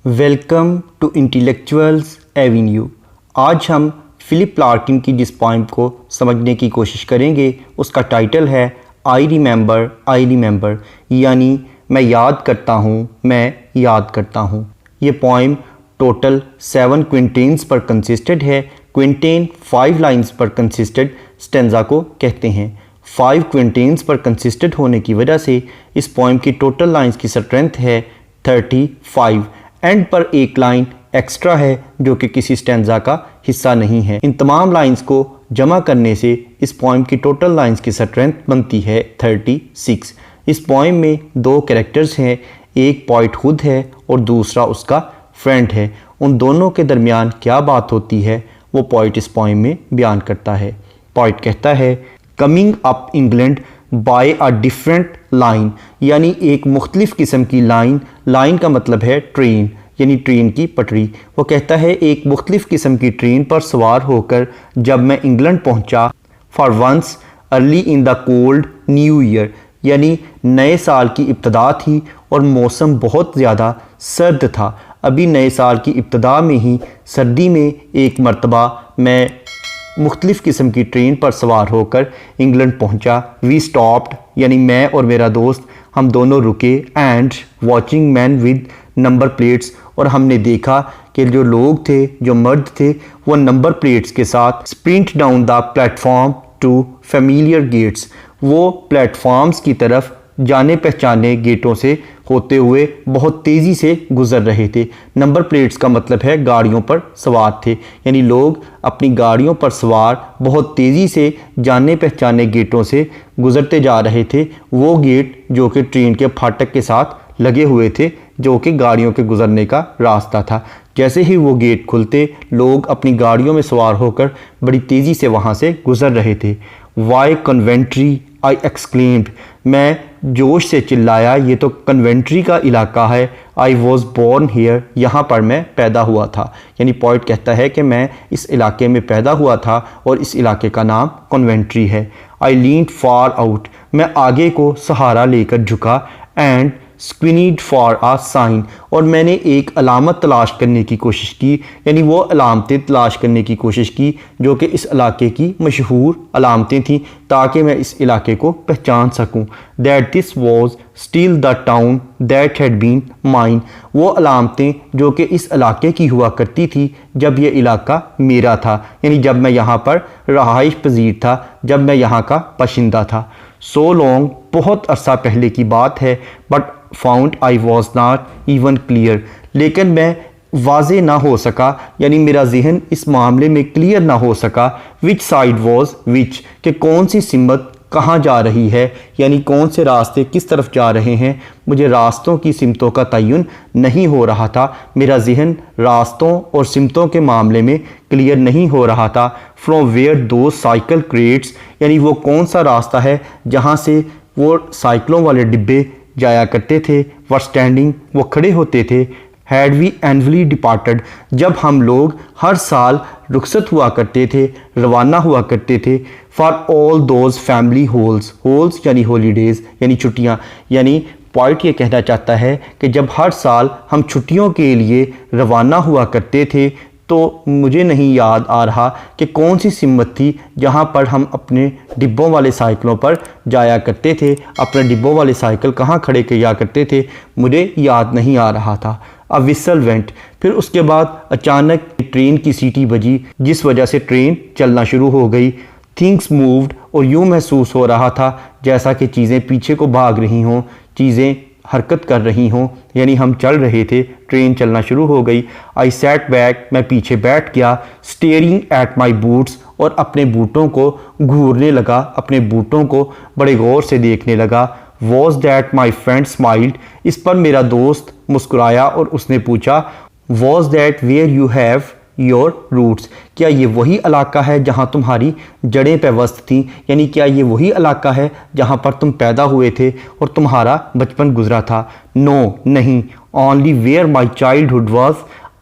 Welcome to intellectuals Avenue. आज हम Philip Larkin की जिस पोइम को समझने की कोशिश करेंगे उसका टाइटल है आई रिमेंबर, यानी मैं याद करता हूँ, मैं याद करता हूँ। ये पोइम टोटल 7 क्विंटेन्स पर कंसिस्टेड है। क्विंटेन 5 लाइंस पर कंसिस्टेड स्टेंजा को कहते हैं। 5 क्विंटेन्स पर कंसिस्टेड होने की वजह से इस पोइम की टोटल लाइंस की स्ट्रेंथ है 35। एंड पर एक लाइन एक्स्ट्रा है जो कि किसी स्टेंजा का हिस्सा नहीं है। इन तमाम लाइंस को जमा करने से इस पोइम की टोटल लाइंस की स्ट्रेंथ बनती है 36। इस पोइम में 2 कैरेक्टर्स हैं, एक पोइट खुद है और दूसरा उसका फ्रेंड है। उन दोनों के दरमियान क्या बात होती है वो पोइट इस पोइम में बयान करता है। पोइट कहता है coming up England by a different line, यानी एक मुख्तलिफ किस्म की लाइन का मतलब है ट्रेन, यानी ट्रेन की पटरी। वो कहता है एक मुख्तलिफ किस्म की ट्रेन पर सवार होकर जब मैं इंग्लैंड पहुंचा, for once early in the cold new year, यानी नए साल की इब्तदा थी और मौसम बहुत ज़्यादा सर्द था। अभी नए साल की इब्तदा में ही सर्दी में एक मरतबा मैं मुख्तलिफ़ किस्म की ट्रेन पर सवार होकर इंग्लैंड पहुंचा। वी स्टॉप्ड, यानी मैं और मेरा दोस्त हम दोनों रुके। And watching man with number plates, और हमने देखा कि जो लोग थे, जो मर्द थे, वो नंबर प्लेट्स के साथ sprint down the platform to familiar gates, वो प्लेटफॉर्म्स की तरफ जाने पहचाने गेटों से होते हुए बहुत तेज़ी से गुज़र रहे थे। नंबर प्लेट्स का मतलब है गाड़ियों पर सवार थे, यानी लोग अपनी गाड़ियों पर सवार बहुत तेज़ी से जाने पहचाने गेटों से गुज़रते जा रहे थे। वो गेट जो कि ट्रेन के फाटक के साथ लगे हुए थे, जो कि गाड़ियों के गुज़रने का रास्ता था। जैसे ही वो गेट खुलते लोग अपनी गाड़ियों में सवार होकर बड़ी तेज़ी से वहाँ से गुज़र रहे थे। वाई कन्वेंट्री आई एक्सक्लेम्ड, मैं जोश से चिल्लाया, ये तो कन्वेंट्री का इलाका है। आई वॉज बोर्न हियर, यहाँ पर मैं पैदा हुआ था। यानी पोइट कहता है कि मैं इस इलाके में पैदा हुआ था और इस इलाके का नाम कन्वेंट्री है। आई लीन्ड फार आउट, मैं आगे को सहारा लेकर झुका। एंड स्क्विनीड फॉर आ साइन, और मैंने एक अलामत तलाश करने की कोशिश की, यानी वो अलामतें तलाश करने की कोशिश की जो कि इस इलाके की मशहूर अलामतें थीं, ताकि मैं इस इलाके को पहचान सकूं। That this was still the town that had been mine, वो अलामतें जो कि इस इलाके की हुआ करती थी जब ये इलाका मेरा था, यानी जब मैं यहाँ पर रहाइश पजीर था, जब मैं यहाँ का बाशिंदा था। सो लॉन्ग, बहुत अरसा पहले की बात है। But found I was not even clear, लेकिन मैं वाज़े ना हो सका, यानी मेरा जहन इस मामले में क्लियर ना हो सका। विच साइड वॉज विच, कि कौन सी सिमत कहाँ जा रही है, यानी कौन से रास्ते किस तरफ जा रहे हैं। मुझे रास्तों की सिमतों का तयन नहीं हो रहा था। मेरा जहन रास्तों और सिमतों के मामले में क्लियर नहीं हो रहा था। फ्रॉम वेयर दो साइकिल क्रेट्स, यानी वो कौन सा रास्ता है जहाँ से वो साइकिलों वाले डिब्बे जाया करते थे। वर स्टैंडिंग, वो खड़े होते थे। हैड वी एनुअली डिपार्टेड, जब हम लोग हर साल रुखसत हुआ करते थे, रवाना हुआ करते थे। For all those family holes यानी हॉलीडेज़, यानी छुट्टियाँ। यानी पॉइंट ये कहना चाहता है कि जब हर साल हम छुट्टियों के लिए रवाना हुआ करते थे तो मुझे नहीं याद आ रहा कि कौन सी सिमत थी जहाँ पर हम अपने डिब्बों वाले साइकिलों पर जाया करते थे। अपने डिब्बों वाले साइकिल कहाँ खड़े किया करते थे मुझे याद नहीं आ रहा था। अ विसल वेंट, फिर उसके बाद अचानक ट्रेन की सीटी बजी जिस वजह से ट्रेन चलना शुरू हो गई। थिंग्स मूव्ड, और यूँ महसूस हो रहा था जैसा कि चीज़ें पीछे को भाग रही हों, चीज़ें हरकत कर रही हों, यानी हम चल रहे थे, ट्रेन चलना शुरू हो गई। आई सैट बैक, मैं पीछे बैठ गया। स्टेयरिंग एट माई बूट्स, और अपने बूटों को घूरने लगा, अपने बूटों को बड़े गौर से देखने लगा। Was that my friend smiled, इस पर मेरा दोस्त मुस्कुराया और उसने पूछा was that where you have your roots, क्या ये वही इलाका है जहाँ तुम्हारी जड़ें पेवस्त थीं, यानी क्या ये वही इलाका है जहाँ पर तुम पैदा हुए थे और तुम्हारा बचपन गुजरा था। नो, नहीं। Only where my childhood was,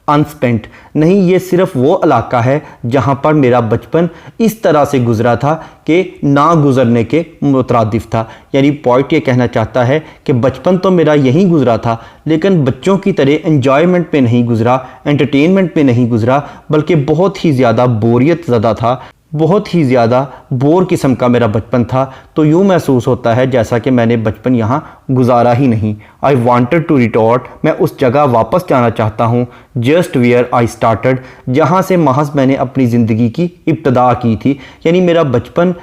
unspent. नहीं, ये सिर्फ वो इलाका है जहाँ पर मेरा बचपन इस तरह से गुजरा था कि ना गुजरने के मुतरादिफ था। यानी पॉइंट ये कहना चाहता है कि बचपन तो मेरा यहीं गुजरा था, लेकिन बच्चों की तरह एंजॉयमेंट पे नहीं गुजरा, एंटरटेनमेंट पे नहीं गुजरा, बल्कि बहुत ही ज़्यादा बोरियत ज़्यादा था, बहुत ही ज़्यादा बोर किस्म का मेरा बचपन था। तो यूँ महसूस होता है जैसा कि मैंने बचपन यहाँ गुजारा ही नहीं। आई वॉन्टेड टू रिटॉर्ट, मैं उस जगह वापस जाना चाहता हूँ, जस्ट वेयर आई स्टार्टेड, जहाँ से महज मैंने अपनी ज़िंदगी की इब्तदा की थी। यानी मेरा बचपन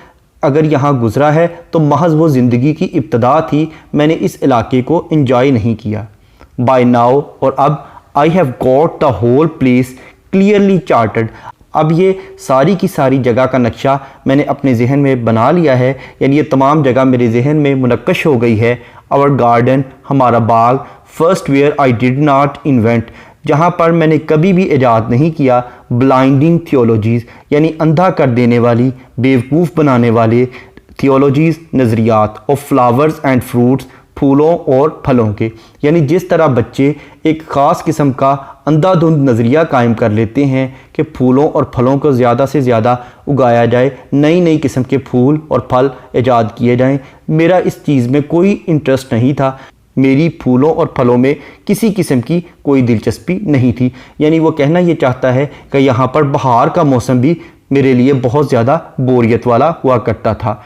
अगर यहाँ गुजरा है तो महज वो ज़िंदगी की इब्तदा थी, मैंने इस इलाके को एंजॉय नहीं किया। बाय नाउ, और अब I have got the whole place clearly charted, अब ये सारी की सारी जगह का नक्शा मैंने अपने जहन में बना लिया है। यानी ये तमाम जगह मेरे जहन में मुनक्कश हो गई है। आवर गार्डन, हमारा बाग, first where I did not invent, जहाँ पर मैंने कभी भी ईजाद नहीं किया ब्लाइंडिंग थियोलॉजीज़, यानी अंधा कर देने वाली, बेवकूफ़ बनाने वाले थियोलॉजीज़, नज़रियात ऑफ फ्लावर्स एंड फ्रूट्स, फूलों और फलों के। यानी जिस तरह बच्चे एक ख़ास किस्म का अंधाधुंध नज़रिया कायम कर लेते हैं कि फूलों और फलों को ज़्यादा से ज़्यादा उगाया जाए, नई नई किस्म के फूल और फल ईजाद किए जाएं, मेरा इस चीज़ में कोई इंटरेस्ट नहीं था। मेरी फूलों और फलों में किसी किस्म की कोई दिलचस्पी नहीं थी। यानी वो कहना ये चाहता है कि यहाँ पर बहार का मौसम भी मेरे लिए बहुत ज़्यादा बोरियत वाला हुआ करता था।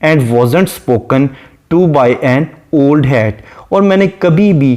And wasn't spoken to by an old hat, और मैंने कभी भी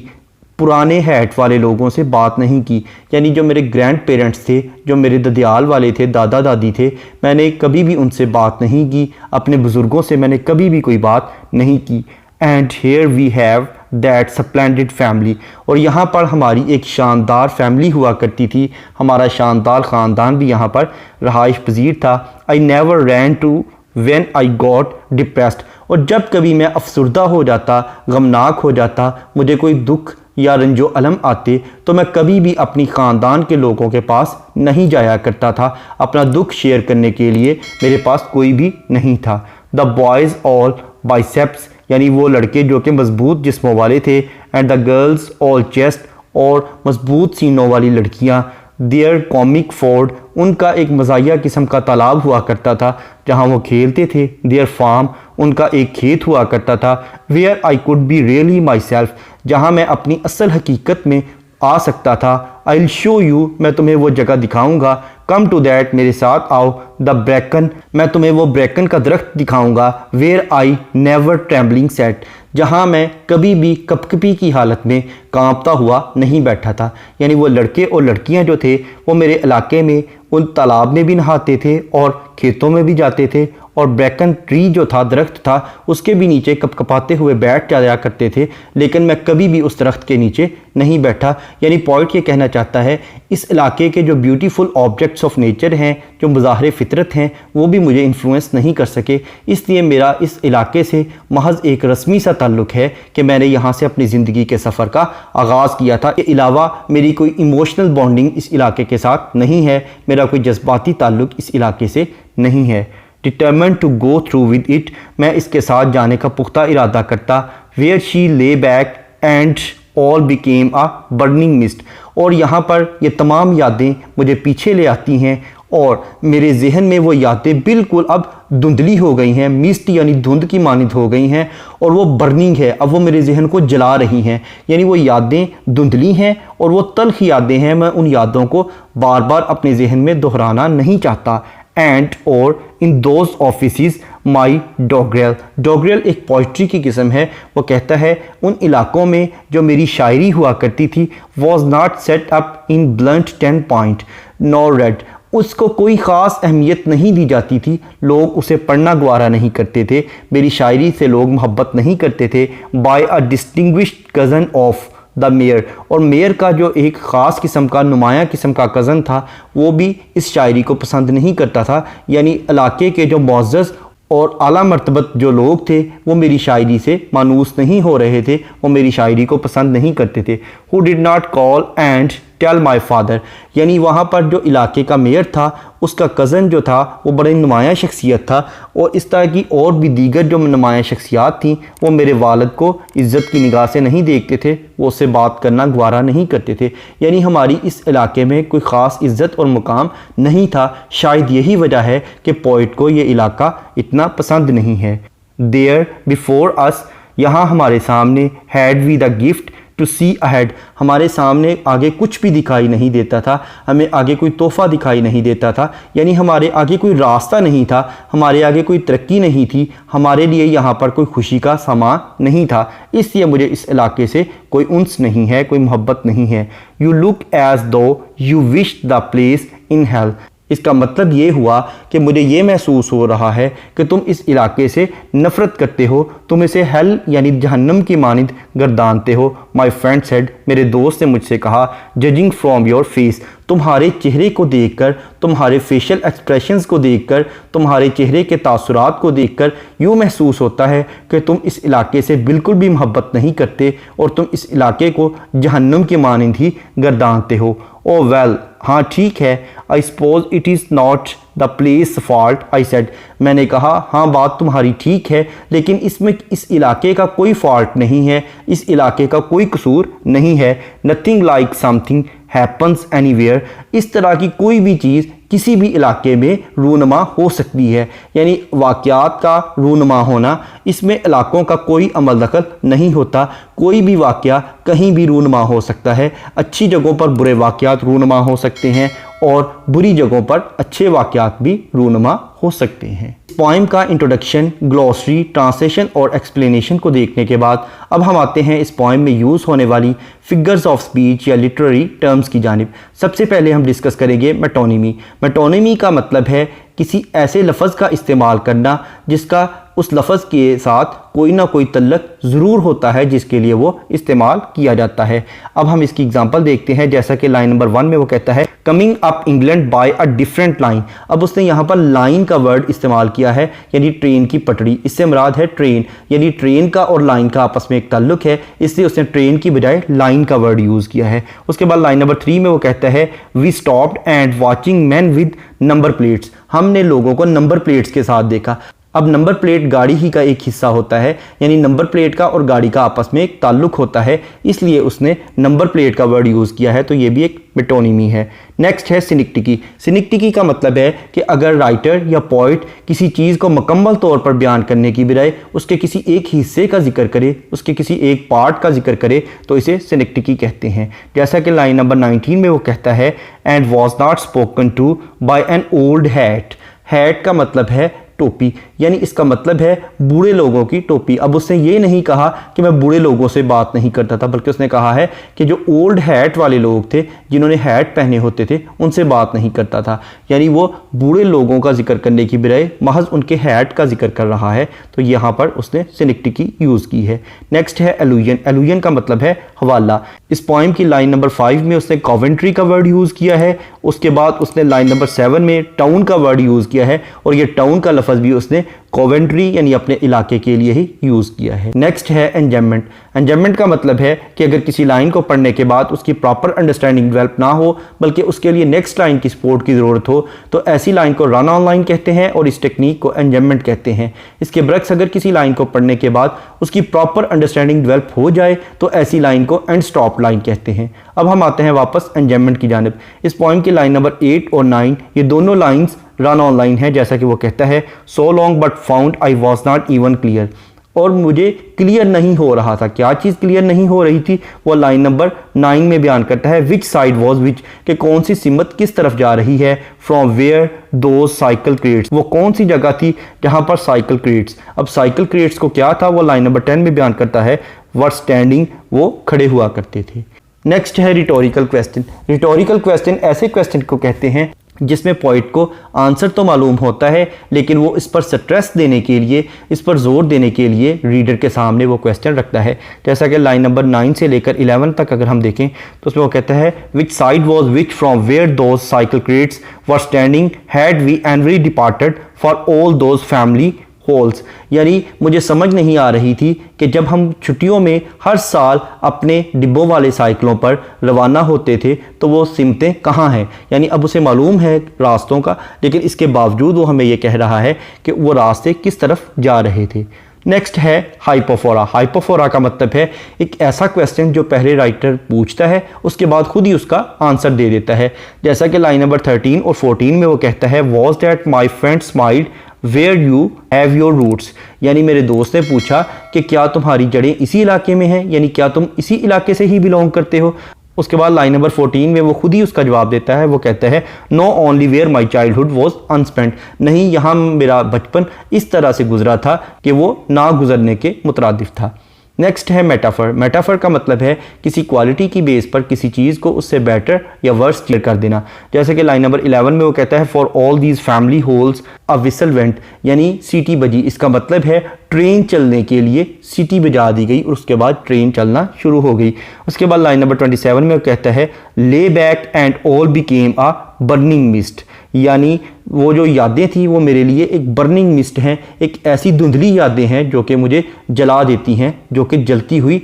पुराने हैट वाले लोगों से बात नहीं की। यानी जो मेरे ग्रैंड पेरेंट्स थे, जो मेरे ददियाल वाले थे, दादा दादी थे, मैंने कभी भी उनसे बात नहीं की, अपने बुज़ुर्गों से मैंने कभी भी कोई बात नहीं की। And here we have that splendid family, और यहाँ पर हमारी एक शानदार फैमिली हुआ करती थी, हमारा शानदार ख़ानदान भी यहाँ पर रहाइश पजीर था। I never ran to when I got depressed, और जब कभी मैं अफसुर्दा हो जाता, गमनाक हो जाता, मुझे कोई दुख या रंजो अलम आते, तो मैं कभी भी अपनी ख़ानदान के लोगों के पास नहीं जाया करता था। अपना दुख शेयर करने के लिए मेरे पास कोई भी नहीं था। द बॉयज़ ऑल बाइसेप्स, यानी वो लड़के जो कि मजबूत जिस्मों वाले थे, and the girls all chest, और मजबूत सीनों वाली लड़कियाँ। देयर कॉमिक फोर्ड, उनका एक मज़ाहिया किस्म का तालाब हुआ करता था जहाँ वो खेलते थे। देयर फार्म, उनका एक खेत हुआ करता था। Where I could be really myself, जहाँ मैं अपनी असल हकीकत में आ सकता था। आई विल शो यू, मैं तुम्हें वो जगह दिखाऊंगा। कम टू दैट, मेरे साथ आओ। द ब्रैकन, मैं तुम्हें वो ब्रैकन का दरख्त दिखाऊंगा। Where I never trembling set, जहाँ मैं कभी भी कपकपी की हालत में कांपता हुआ नहीं बैठा था। यानी वो लड़के और लड़कियाँ जो थे वो मेरे इलाके में उन तालाब में भी नहाते थे और खेतों में भी जाते थे, और ब्रैकन ट्री जो था, दरख्त था, उसके भी नीचे कपकपाते हुए बैठ जाया करते थे, लेकिन मैं कभी भी उस दरख्त के नीचे नहीं बैठा। यानी पॉइंट ये कहना चाहता है इस इलाके के जो ब्यूटीफुल ऑब्जेक्ट्स ऑफ नेचर हैं, जो मज़ाहिर फितरत हैं, वो भी मुझे इन्फ्लुएंस नहीं कर सके। इसलिए मेरा इस इलाके से महज एक रस्मी सा ताल्लुक़ है कि मैंने यहाँ से अपनी ज़िंदगी के सफ़र का आगाज़ किया था। इसके अलावा मेरी कोई इमोशनल बॉन्डिंग इस इलाके के साथ नहीं है, मेरा कोई जज्बाती ताल्लुक़ इस इलाके से नहीं है। Determined to go through with it, मैं इसके साथ जाने का पुख्ता इरादा करता। Where she lay back and all became a burning mist, और यहाँ पर ये तमाम यादें मुझे पीछे ले आती हैं और मेरे जहन में वो यादें बिल्कुल अब धुंधली हो गई हैं, मिस्ट यानी धुंध की मानिंद हो गई हैं, और वो बर्निंग है, अब वो मेरे जहन को जला रही हैं। यानी वो यादें धुंधली हैं और वो तल्ख यादें हैं, मैं उन यादों को बार बार अपने जहन में दोहराना नहीं चाहता। एंड और इन दोज ऑफिस माई डॉगरेल, डॉगरेल एक पोइट्री की किस्म है। वो कहता है उन इलाकों में जो मेरी शायरी हुआ करती थी, was not set up in blunt 10 point nor red, उसको कोई ख़ास अहमियत नहीं दी जाती थी, लोग उसे पढ़ना गवारा नहीं करते थे, मेरी शायरी से लोग मोहब्बत नहीं करते थे। By a distinguished cousin of the mayor, और मेयर का जो एक ख़ास किस्म का नुमाया किस्म का कज़न था, वो भी इस शायरी को पसंद नहीं करता था। यानी इलाके के जो मुअज़्ज़ज़ और आला मर्तबत जो लोग थे वो मेरी शायरी से मानूस नहीं हो रहे थे, वो मेरी शायरी को पसंद नहीं करते थे। Who did not call and tell my father, यानी वहाँ पर जो इलाके का मेयर था उसका कज़न जो था वो बड़ी नुमाया शख्सियत था, और इस तरह की और भी दीगर जो नुमाया शख्सियात थी वो मेरे वालिद को इज़्ज़त की निगाह से नहीं देखते थे, वो उससे बात करना गवारा नहीं करते थे। यानी हमारी इस इलाके में कोई ख़ास इज़्ज़त और मुकाम नहीं था। शायद यही वजह है कि पोइट को ये इलाका इतना पसंद नहीं है। देयर बिफोर अस, यहाँ हमारे सामने, had we the gift to see ahead, हमारे सामने आगे कुछ भी दिखाई नहीं देता था, हमें आगे कोई तोहफ़ा दिखाई नहीं देता था, यानी हमारे आगे कोई रास्ता नहीं था, हमारे आगे कोई तरक्की नहीं थी, हमारे लिए यहाँ पर कोई खुशी का सामान नहीं था, इसलिए मुझे इस इलाके से कोई उन्स नहीं है, कोई मोहब्बत नहीं है। यू लुक एज दो you wish the place in hell, इसका मतलब ये हुआ कि मुझे ये महसूस हो रहा है कि तुम इस इलाके से नफ़रत करते हो, तुम इसे हेल यानी जहन्नम की मानिंद गर्दानते हो। माई फ्रेंड सेड, मेरे दोस्त ने मुझसे कहा, जजिंग फ्रॉम योर फेस, तुम्हारे चेहरे को देखकर, तुम्हारे फेशियल एक्सप्रेशंस को देखकर, तुम्हारे चेहरे के तासुरात को देखकर यूँ महसूस होता है कि तुम इस इलाके से बिल्कुल भी मोहब्बत नहीं करते और तुम इस इलाके को जहन्नुम की मानिंद ही गर्दानते हो। ओ वेल, हाँ ठीक है। I suppose it is not the place fault, I said, मैंने कहा हाँ बात तुम्हारी ठीक है, लेकिन इसमें इस इलाके का कोई फॉल्ट नहीं है, इस इलाके का कोई कसूर नहीं है। Nothing like something happens anywhere, इस तरह की कोई भी चीज़ किसी भी इलाके में रूनमा हो सकती है, यानी वाक़यात का रूनमा होना, इसमें इलाकों का कोई अमल दखल नहीं होता, कोई भी वाक़या कहीं भी रूनमा हो सकता है। अच्छी जगहों पर बुरे वाक़यात रूनमा हो सकते हैं और बुरी जगहों पर अच्छे वाक़यात भी रूनमा हो सकते हैं। पोइम का इंट्रोडक्शन, ग्लॉसरी, ट्रांसलेशन और एक्सप्लेनेशन को देखने के बाद अब हम आते हैं इस पोइम में यूज़ होने वाली फिगर्स ऑफ स्पीच या लिटरेरी टर्म्स की जानिब। सबसे पहले हम डिस्कस करेंगे मेटोनिमी। मेटोनिमी का मतलब है किसी ऐसे लफ्ज़ का इस्तेमाल करना जिसका उस लफ्ज़ के साथ कोई ना कोई तल्लक ज़रूर होता है जिसके लिए वो इस्तेमाल किया जाता है। अब हम इसकी एग्जांपल देखते हैं, जैसा कि लाइन नंबर 1 में वो कहता है, coming up England by a different line. अब उसने यहाँ पर लाइन का वर्ड इस्तेमाल किया है, यानी ट्रेन की पटड़ी, इससे मुराद है ट्रेन, यानी ट्रेन का और लाइन का आपस में एक ताल्लुक है, इसलिए उसने ट्रेन की बजाय लाइन का वर्ड यूज़ किया है। उसके बाद लाइन नंबर 3 में वो कहता है, we stopped and watching man with number plates, हमने लोगों को नंबर प्लेट्स के साथ देखा। अब नंबर प्लेट गाड़ी ही का एक हिस्सा होता है, यानी नंबर प्लेट का और गाड़ी का आपस में एक ताल्लुक होता है, इसलिए उसने नंबर प्लेट का वर्ड यूज़ किया है, तो ये भी एक मेटोनिमी है। नेक्स्ट है सिनिक्टिकी। सिनिक्टिकी का मतलब है कि अगर राइटर या पोइट किसी चीज़ को मुकम्मल तौर पर बयान करने की बजाय उसके किसी एक हिस्से का जिक्र करे, उसके किसी एक पार्ट का जिक्र करे, तो इसे सिनिक्टिकी कहते हैं। जैसा कि लाइन नंबर 19 में वो कहता है, and was not spoken to by an old hat. Hat का मतलब है टोपी, यानी इसका मतलब है बूढ़े लोगों की टोपी। अब उसने ये नहीं कहा कि मैं बूढ़े लोगों से बात नहीं करता था, बल्कि उसने कहा है कि जो ओल्ड हैट वाले लोग थे, जिन्होंने हैट पहने होते थे, उनसे बात नहीं करता था, यानी वो बूढ़े लोगों का जिक्र करने की बजाय महज उनके हैट का जिक्र कर रहा है, तो यहाँ पर उसने सिनिक्टिकी यूज़ की है। नेक्स्ट है एलुजन। एलुजन का मतलब है हवाला। इस पोइम की लाइन नंबर 5 में उसने कॉवेंट्री का वर्ड यूज़ किया है, उसके बाद उसने लाइन नंबर 7 में टाउन का वर्ड यूज़ किया है, और ये टाउन का लफ्ज़ भी उसने कॉवेंट्री यानी अपने इलाके के लिए ही यूज़ किया है। नेक्स्ट है एंजॉयमेंट। एंजॉयमेंट का मतलब है कि अगर किसी लाइन को पढ़ने के बाद उसकी प्रॉपर अंडरस्टैंडिंग डेवलप ना हो, बल्कि उसके लिए नेक्स्ट लाइन की सपोर्ट की ज़रूरत हो, तो ऐसी लाइन को रन ऑन लाइन कहते हैं और इस टेक्निक को एंजॉयमेंट कहते हैं। इसके बरक्स अगर किसी लाइन को पढ़ने के बाद उसकी प्रॉपर अंडरस्टैंडिंग डेवलप हो जाए, तो ऐसी लाइन को एंड स्टॉप लाइन कहते हैं। अब हम आते हैं वापस एंजॉयमेंट की जानिब। इस पोइम की लाइन नंबर 8 और 9 ये दोनों लाइन्स रन ऑन लाइन है, जैसा कि वो कहता है, so long but found I was not even clear. और मुझे क्लियर नहीं हो रहा था, क्या चीज़ क्लियर नहीं हो रही थी, वो लाइन नंबर 9 में बयान करता है, विच साइड वॉज विच, कि कौन सी सिमत किस तरफ जा रही है, फ्रॉम वेयर दो साइकिल क्रेट्स, वो कौन सी जगह थी जहाँ पर साइकिल क्रेट्स। अब साइकिल क्रेट्स को क्या था, वो लाइन नंबर 10 में बयान करता है, वर स्टैंडिंग, वो खड़े हुआ करते थे। नेक्स्ट है रिटोरिकल क्वेश्चन। रिटोरिकल क्वेश्चन ऐसे क्वेश्चन को कहते हैं जिसमें पॉइंट को आंसर तो मालूम होता है, लेकिन वो इस पर स्ट्रेस देने के लिए, इस पर जोर देने के लिए रीडर के सामने वो क्वेश्चन रखता है। जैसा कि लाइन नंबर 9 से लेकर 11 तक अगर हम देखें तो उसमें वो कहता है, which side was which from where those cycle crates were standing had we and we departed for all those family holes, यानी मुझे समझ नहीं आ रही थी कि जब हम छुट्टियों में हर साल अपने डिब्बों वाले साइकिलों पर रवाना होते थे तो वो सिमतें कहाँ हैं। यानी अब उसे मालूम है रास्तों का, लेकिन इसके बावजूद वो हमें ये कह रहा है कि वो रास्ते किस तरफ जा रहे थे। नेक्स्ट है हाइपोफोरा। हाइपोफोरा का मतलब है एक ऐसा क्वेश्चन जो पहले राइटर पूछता है उसके बाद खुद ही उसका आंसर दे देता है। जैसा कि लाइन नंबर 13 और 14 में वो कहता है was that my friend smiled where you have your roots, यानी मेरे दोस्त ने पूछा कि क्या तुम्हारी जड़ें इसी इलाके में हैं, यानी क्या तुम इसी इलाके से ही बिलोंग करते हो। उसके बाद लाइन नंबर 14 में वो खुद ही उसका जवाब देता है, वो कहता है no only where my childhood was unspent, नहीं यहाँ मेरा बचपन इस तरह से गुजरा था कि वो ना गुजरने के मुतरादिफ था। नेक्स्ट है मेटाफर। मेटाफर का मतलब है किसी क्वालिटी की बेस पर किसी चीज़ को उससे बेटर या वर्स क्लियर कर देना। जैसे कि लाइन नंबर 11 में वो कहता है for all these family holes a whistle went, यानी सीटी बजी। इसका मतलब है ट्रेन चलने के लिए सीटी बजा दी गई और उसके बाद ट्रेन चलना शुरू हो गई। उसके बाद लाइन नंबर 27 में वो कहता है ले back and all became a burning mist, यानी वो जो यादें थी वो मेरे लिए एक बर्निंग मिस्ट हैं, एक ऐसी धुंधली यादें हैं जो कि मुझे जला देती हैं, जो कि जलती हुई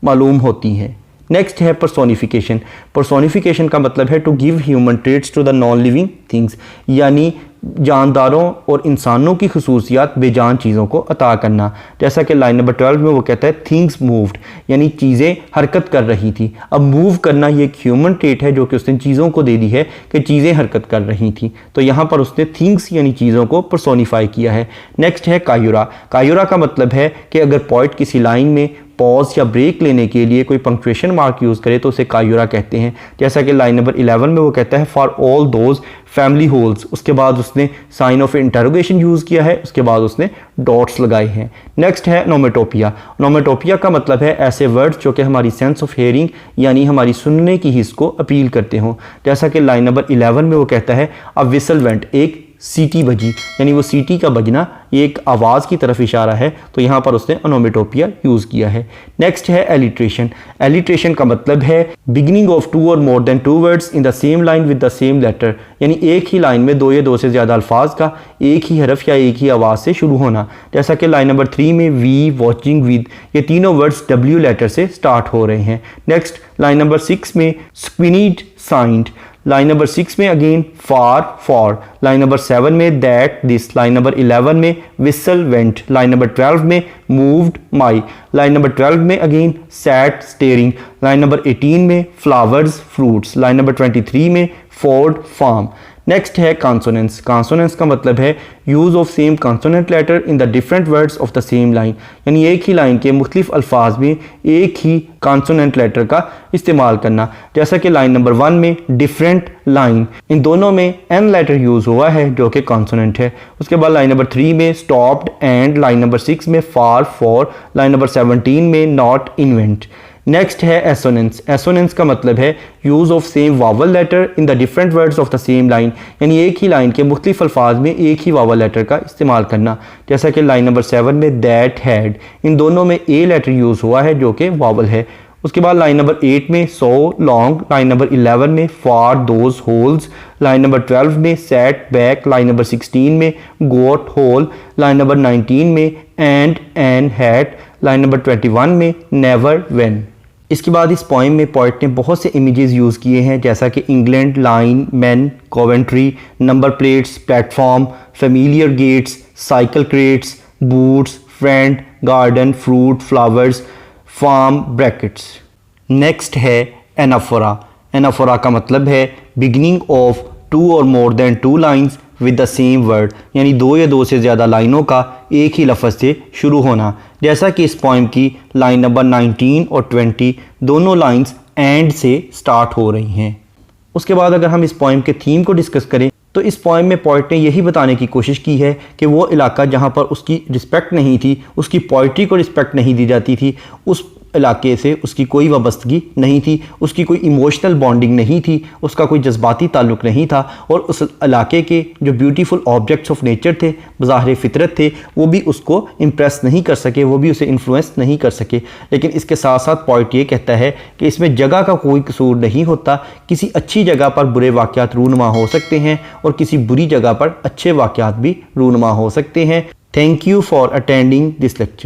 मालूम होती हैं। नेक्स्ट है पर्सोनिफिकेशन। पर्सोनिफिकेशन का मतलब है to give human traits to the non living things, यानी जानदारों और इंसानों की खसूसियात बेजान चीज़ों को अता करना। जैसा कि लाइन नंबर 12 में वो कहता है थिंग्स मूव्ड, यानी चीज़ें हरकत कर रही थी। अब मूव करना ये एक ह्यूमन ट्रेट है जो कि उसने चीज़ों को दे दी है कि चीज़ें हरकत कर रही थी, तो यहाँ पर उसने थिंग्स यानी चीज़ों को पर्सोनीफाई किया है। नेक्स्ट है कायुरा। कायुरा का मतलब है कि अगर पोइट किसी लाइन में पॉज या ब्रेक लेने के लिए कोई पंक्चुएशन मार्क यूज़ करे तो उसे कायुरा कहते हैं। जैसा कि लाइन नंबर 11 में वो कहता है for all those family holes, उसके बाद उसने साइन ऑफ इंटरोगेशन यूज़ किया है, उसके बाद उसने डॉट्स लगाए हैं। नेक्स्ट है नोमेटोपिया। नोमेटोपिया का मतलब है ऐसे वर्ड्स जो कि हमारी सेंस ऑफ हेयरिंग यानी हमारी सुनने की हिस्स को अपील करते हों। जैसा कि लाइन नंबर 11 में वो कहता है अ विसल वेंट, एक सीटी बजी, यानी वो सीटी का बजना ये एक आवाज़ की तरफ इशारा है, तो यहाँ पर उसने ओनोमेटोपिया यूज़ किया है। नेक्स्ट है एलिट्रेशन। एलिट्रेशन का मतलब है beginning of two or more than two words in the same line with the same letter, यानी एक ही लाइन में दो या दो से ज़्यादा अल्फाज का एक ही हरफ या एक ही आवाज़ से शुरू होना। जैसा कि लाइन नंबर 3 में वी, वॉचिंग, विद, ये तीनों वर्ड्स डब्ल्यू लेटर से स्टार्ट हो रहे हैं। नेक्स्ट लाइन नंबर 6 में स्क्विनीड, साइंड, लाइन नंबर 6 में again far, for, line number 7 में दैट, दिस, लाइन नंबर 11 में विसल, वेंट, लाइन नंबर 12 में मूव्ड, माई, लाइन नंबर 12 में again sat, staring, line number 18 में फ्लावर्स, फ्रूट्स, लाइन नंबर 23 में ford, farm. Next है consonants. Consonants का मतलब है use of same consonant letter in the different words of the same line, यानी एक ही लाइन के मुख्तलिफ अल्फाज में एक ही कॉन्सोनेंट लेटर का इस्तेमाल करना। जैसा कि लाइन नंबर 1 में डिफरेंट लाइन, इन दोनों में एन लेटर यूज़ हुआ है जो कि कॉन्सोनेंट है। उसके बाद लाइन नंबर 3 में स्टॉप्ड, एंड, लाइन नंबर 6 में फार, फॉर, लाइन नंबर 17 में नॉट, इन्वेंट। नेक्स्ट है एसोनेंस। एसोनेंस का मतलब है use of same vowel letter in the different words of the same line, यानी एक ही लाइन के मुख्तलिफ अल्फाज में एक ही वावल लेटर का इस्तेमाल करना। जैसा कि लाइन नंबर 7 में दैट, हैड, इन दोनों में ए लेटर यूज़ हुआ है जो कि वावल है। उसके बाद लाइन नंबर 8 में सो लॉन्ग, लाइन नंबर 11 में for those holes, line number 12 में सेट बैक, लाइन नंबर 16 में गोट होल, लाइन नंबर 19 में एंड हैट, लाइन नंबर 21 में नेवर व्हेन। इसके बाद इस पोइम में पोइट ने बहुत से इमेजेस यूज़ किए हैं जैसा कि England, line, man, Coventry, number plates, platform, familiar gates, cycle crates, boots, friend, garden, fruit, flowers, farm, brackets. Next है एनाफोरा। एनाफोरा का मतलब है beginning of two or more than two lines with the same word, यानी दो या दो से ज़्यादा लाइनों का एक ही लफ्ज़ से शुरू होना। जैसा कि इस पोइम की लाइन नंबर 19 और 20 दोनों लाइंस एंड से स्टार्ट हो रही हैं। उसके बाद अगर हम इस पोइम के थीम को डिस्कस करें तो इस पोइम में पोइट ने यही बताने की कोशिश की है कि वो इलाका जहाँ पर उसकी रिस्पेक्ट नहीं थी, उसकी पोइट्री को रिस्पेक्ट नहीं दी जाती थी, उस इलाके से उसकी कोई वाबस्तगी नहीं थी, उसकी कोई इमोशनल बॉन्डिंग नहीं थी, उसका कोई जज्बाती ताल्लुक़ नहीं था, और उस इलाके के जो ब्यूटीफुल ऑब्जेक्ट्स ऑफ नेचर थे, बज़ाहिर फितरत थे, वो भी उसको इम्प्रेस नहीं कर सके, वो भी उसे इन्फ्लुएंस नहीं कर सके। लेकिन इसके साथ साथ पॉइंट ये कहता है कि इसमें जगह का कोई कसूर नहीं होता, किसी अच्छी जगह पर बुरे वाक़यात रूनुमा हो सकते हैं और किसी बुरी जगह पर अच्छे वाक़यात भी रूनुमा हो सकते हैं। Thank you for attending this lecture.